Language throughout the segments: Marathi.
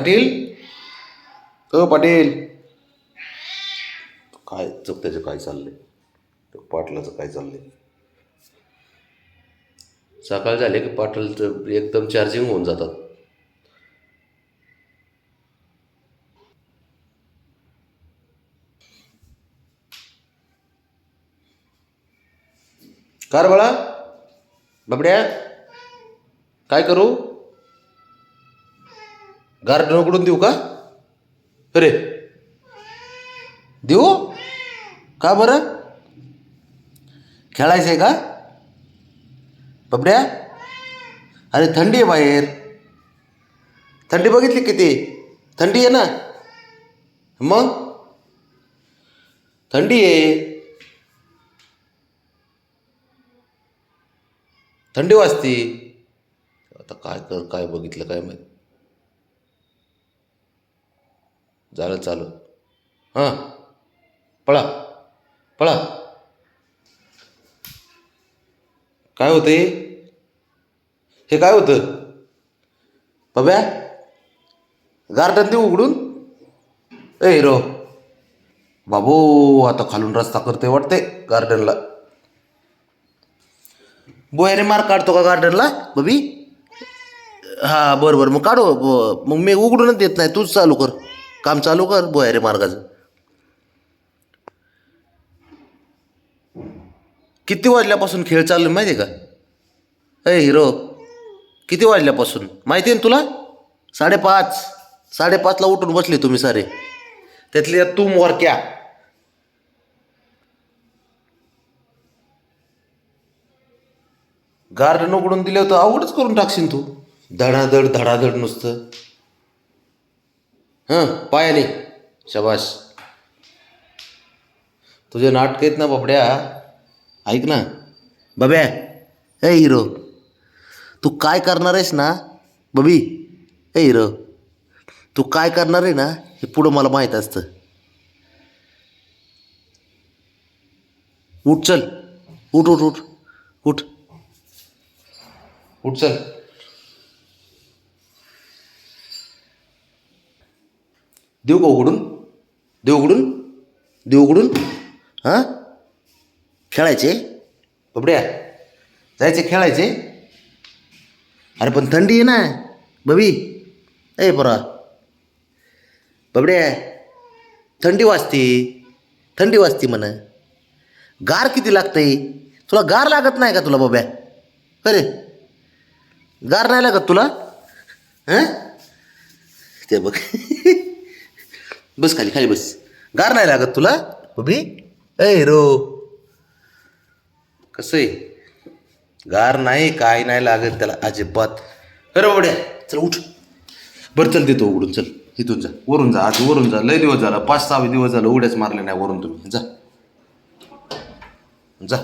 पाटील, ओ पाटील. काय त्याचं काय चाललंय, पाटलाचं काय चाललंय? सकाळ झाले की पाटलाचं एकदम चार्जिंग होऊन जातात. कार बाळा, बाबड्या, काय करू? गार्डन उघडून देऊ का? अरे देऊ का बरं? खेळायचंय का बबड्या? अरे थंडी आहे बाहेर, थंडी बघितली किती थंडी आहे ना. मग थंडी आहे, थंडी वाजती. आता काय कर, काय बघितलं काय माहिती. झालं चालू. हां, पळा पळा. काय होतं हे काय होतं बब्या? गार्डन देऊ उघडून? ए हिरो बाबू, आता खालून रस्ता करते वाटते गार्डनला. बोयाने मार काढतो का गार्डनला बबी? हां बरं बरं, मग काढू. मग मी उघडूनच देत नाही, तूच चालू कर, काम चालू कर बोयारे मार्गाचं. किती वाजल्यापासून खेळ चालू आहे माहिती आहे का? ए हिरो, किती वाजल्यापासून माहिती आहे ना तुला? 5:30. 5:30ला उठून बसले तुम्ही सारे, त्यातले तू मोरक्या. गार्डन उघडून दिले होतं, अवघडच करून टाकशील तू. धडाधड धडाधड नुसतं. हां पायाने, शबाश. तुझे नाटक आहेत ना बाबड्या. ऐक ना बब्या, ए हिरो, तू काय करणार आहेस ना बबी? ए हिरो, तू काय करणार आहे ना हे पुढं मला माहीत असतं. उठ चल, उठ उठ उठ उठ उठ चल. देऊ का उघडून? देऊ उघडून? देऊ उघडून? हां खेळायचे बबड्या, जायचे खेळायचे. अरे पण थंडी आहे ना बबी. ए बरा बबड्या, थंडी वाजते, थंडी वाजते म्हण. गार किती लागतंय तुला? गार लागत नाही का तुला बब्या? अरे गार नाही लागत तुला? हां ते बघ बस खाली, खाली बस. गार नाही लागत तुला बबी? ए हिरो, कसं आहे, गार नाही काय नाही लागत त्याला अजिबात. अरे बबड्या चल उठ. बरं चल देतो उघडून, चल इथून जा, वरून जा, आज वरून जा. लय दिवस झाला, 5-6 दिवस झालं उड्याच मारले नाही वरून तुम्ही. जा जा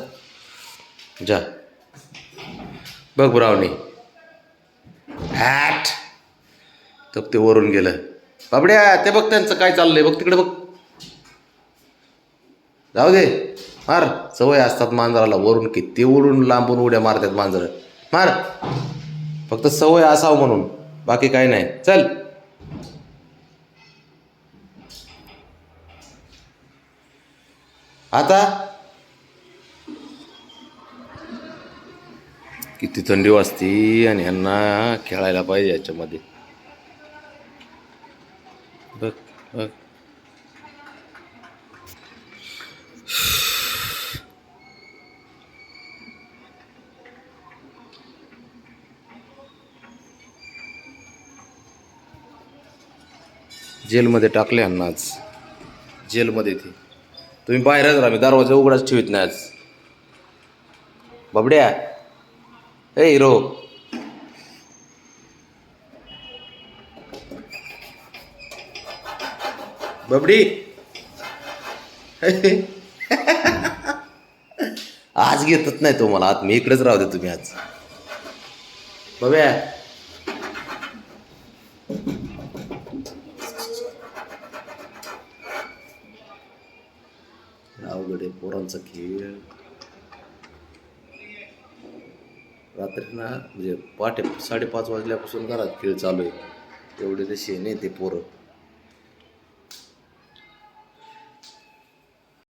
जा. बघ ब्रावणी, हॅट तर ते वरून गेलं. बाबड्या ते बघ त्यांचं काय चाललंय बघ तिकडे बघ. जाऊ दे, मार. सवय असतात मांजराला, वरून किती उडून लांबून उड्या मारतात मांजरं. मार, फक्त सवय असावं म्हणून, बाकी काही नाही. चल आता. किती थंडी वाजती आणि ह्यांना खेळायला पाहिजे याच्यामध्ये. बघ बघ, जेलमध्ये टाकले ह्यांना आज, जेलमध्ये. ते तुम्ही बाहेरच राहा, मी दरवाजा उघडाच ठेवत नाही आज. बबड्या, ए हिरो, बबडी आज घेतच नाही तो मला आत, मी इकडेच राहू दे तुम्ही आज. बब्या अवघड आहे पोरांचा खेळ. रात्री ना म्हणजे 5:30 वाजल्यापासून घरात खेळ चालू आहे. तेवढे ते शेणे ते पोरं.